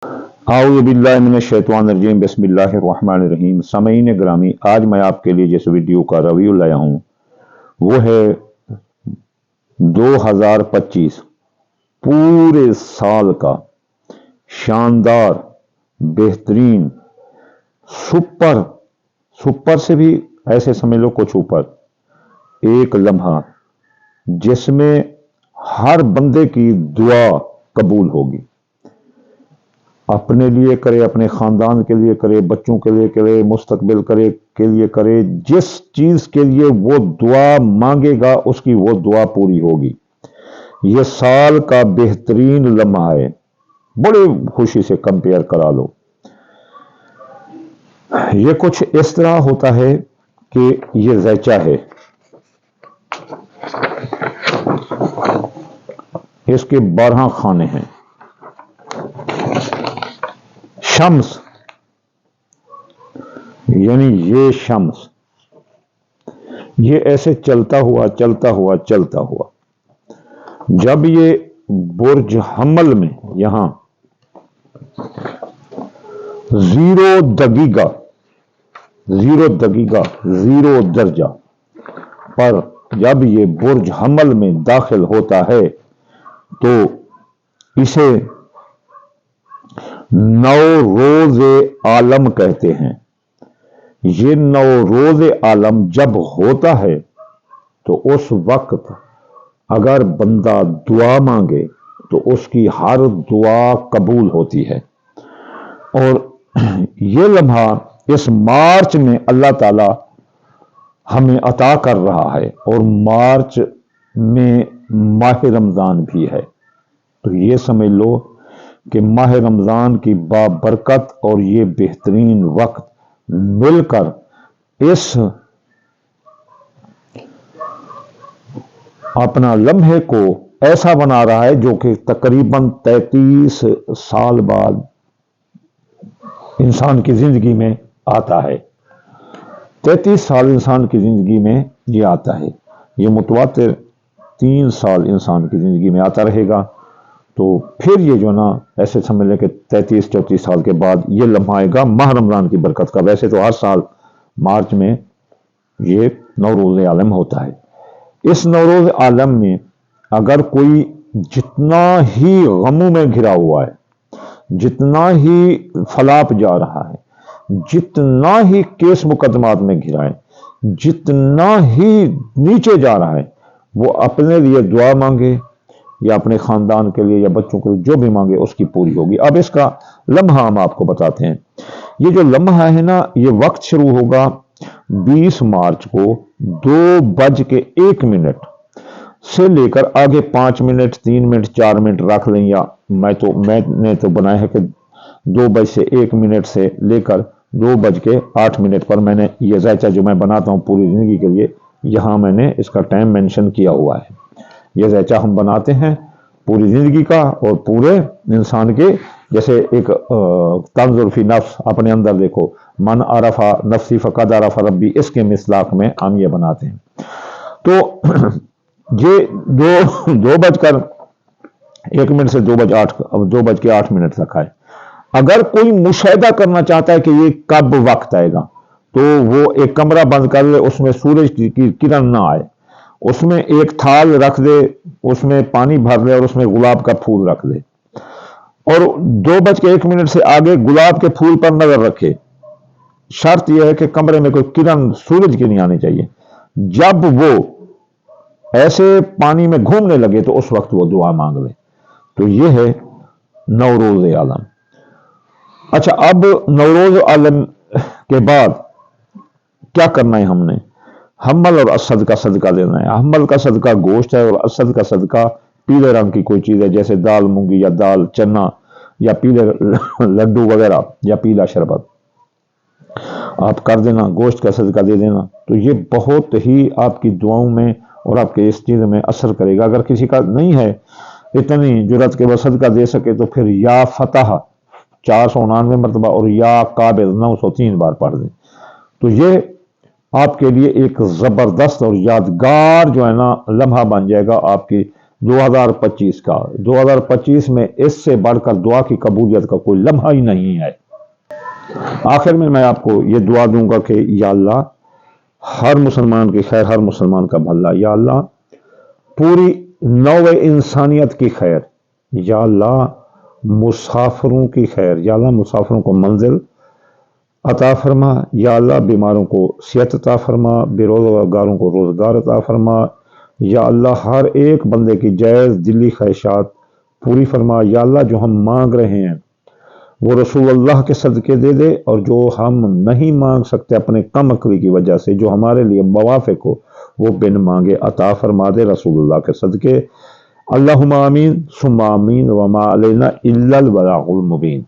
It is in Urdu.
اعوذ باللہ من الشیطان الرجیم بسم اللہ الرحمن الرحیم۔ سامعین گرامی، آج میں آپ کے لیے جس ویڈیو کا ریویو لایا ہوں وہ ہے 2025 پورے سال کا شاندار بہترین سپر سے بھی ایسے سمجھ لو کچھ اوپر ایک لمحہ جس میں ہر بندے کی دعا قبول ہوگی۔ اپنے لیے کرے، اپنے خاندان کے لیے کرے، بچوں کے لیے کرے، مستقبل کے لیے کرے، جس چیز کے لیے وہ دعا مانگے گا اس کی وہ دعا پوری ہوگی۔ یہ سال کا بہترین لمحہ ہے، بڑی خوشی سے کمپیئر کرا لو۔ یہ کچھ اس طرح ہوتا ہے کہ یہ ذائچہ ہے، اس کے 12 خانے ہیں۔ شمس یعنی یہ شمس، یہ ایسے چلتا ہوا جب یہ برج حمل میں یہاں 0 دقیقہ 0 درجہ پر جب یہ برج حمل میں داخل ہوتا ہے تو اسے نوروز عالم کہتے ہیں۔ یہ نوروز عالم جب ہوتا ہے تو اس وقت اگر بندہ دعا مانگے تو اس کی ہر دعا قبول ہوتی ہے۔ اور یہ لمحہ اس مارچ میں اللہ تعالی ہمیں عطا کر رہا ہے، اور مارچ میں ماہ رمضان بھی ہے، تو یہ سمجھ لو کہ ماہ رمضان کی بابرکت اور یہ بہترین وقت مل کر اس اپنا لمحے کو ایسا بنا رہا ہے جو کہ تقریباً 33 سال بعد انسان کی زندگی میں آتا ہے۔ 33 سال انسان کی زندگی میں یہ آتا ہے، یہ متواتر 3 سال انسان کی زندگی میں آتا رہے گا، تو پھر یہ جو نا ایسے سمجھ لیں کہ 33-34 سال کے بعد یہ لمحہ آئے گا ماہ رمضان کی برکت کا۔ ویسے تو ہر سال مارچ میں یہ نوروز عالم ہوتا ہے۔ اس نوروز عالم میں اگر کوئی جتنا ہی غموں میں گھرا ہوا ہے، جتنا ہی فلاپ جا رہا ہے، جتنا ہی کیس مقدمات میں گھرا ہے، جتنا ہی نیچے جا رہا ہے، وہ اپنے لیے دعا مانگے یا اپنے خاندان کے لیے یا بچوں کے لیے، جو بھی مانگے اس کی پوری ہوگی۔ اب اس کا لمحہ ہم آپ کو بتاتے ہیں۔ یہ جو لمحہ ہے نا، یہ وقت شروع ہوگا 20 مارچ کو 2:01 سے لے کر آگے 5 منٹ 3 منٹ 4 منٹ رکھ لیں، یا میں نے تو بنایا ہے کہ 2:01 سے لے کر 2:08 پر میں نے یہ ذائچہ جو میں بناتا ہوں پوری زندگی کے لیے، یہاں میں نے اس کا ٹائم مینشن کیا ہوا ہے۔ یہ ذائچہ ہم بناتے ہیں پوری زندگی کا، اور پورے انسان کے جیسے ایک طنز فی نفس اپنے اندر دیکھو، من عرف نفسی فقد عرف ربی، اس کے مصداق میں ہم یہ بناتے ہیں۔ تو یہ 2:01 سے 2:08 تک ہے۔ اگر کوئی مشاہدہ کرنا چاہتا ہے کہ یہ کب وقت آئے گا، تو وہ ایک کمرہ بند کر لے، اس میں سورج کی کرن نہ آئے، اس میں ایک تھال رکھ دے، اس میں پانی بھر لے اور اس میں گلاب کا پھول رکھ دے، اور 2:01 سے آگے گلاب کے پھول پر نظر رکھے۔ شرط یہ ہے کہ کمرے میں کوئی کرن سورج کی نہیں آنی چاہیے۔ جب وہ ایسے پانی میں گھومنے لگے تو اس وقت وہ دعا مانگ لے۔ تو یہ ہے نوروز عالم۔ اچھا، اب نوروز عالم کے بعد کیا کرنا ہے؟ ہم نے حمل اور اسد کا صدقہ دینا ہے۔ حمل کا صدقہ گوشت ہے، اور اسد کا صدقہ پیلے رنگ کی کوئی چیز ہے، جیسے دال مونگی یا دال چنا یا پیلے لڈو وغیرہ یا پیلا شربت آپ کر دینا، گوشت کا صدقہ دے دینا۔ تو یہ بہت ہی آپ کی دعاؤں میں اور آپ کے اس چیز میں اثر کرے گا۔ اگر کسی کا نہیں ہے اتنی جرات کہ وہ صدقہ دے سکے تو پھر یا فتح 499 مرتبہ اور یا قابل 903 بار پڑھ دیں، تو یہ آپ کے لیے ایک زبردست اور یادگار جو ہے نا لمحہ بن جائے گا آپ کی 2025 کا 2025 میں اس سے بڑھ کر دعا کی قبولیت کا کوئی لمحہ ہی نہیں ہے۔ آخر میں آپ کو یہ دعا دوں گا کہ یا اللہ ہر مسلمان کی خیر، ہر مسلمان کا بھلا، یا اللہ پوری نوع انسانیت کی خیر، یا اللہ مسافروں کی خیر، یا اللہ مسافروں کو منزل عطا فرما، یا اللہ بیماروں کو صحت عطا فرما، بے روزگاروں کو روزگار عطا فرما، یا اللہ ہر ایک بندے کی جائز دلی خواہشات پوری فرما، یا اللہ جو ہم مانگ رہے ہیں وہ رسول اللہ کے صدقے دے دے، اور جو ہم نہیں مانگ سکتے اپنے کم عقلی کی وجہ سے، جو ہمارے لیے موافق ہو وہ بن مانگے عطا فرما دے رسول اللہ کے صدقے۔ اللہم آمین ثم آمین وما علینا الا البلاغ المبین۔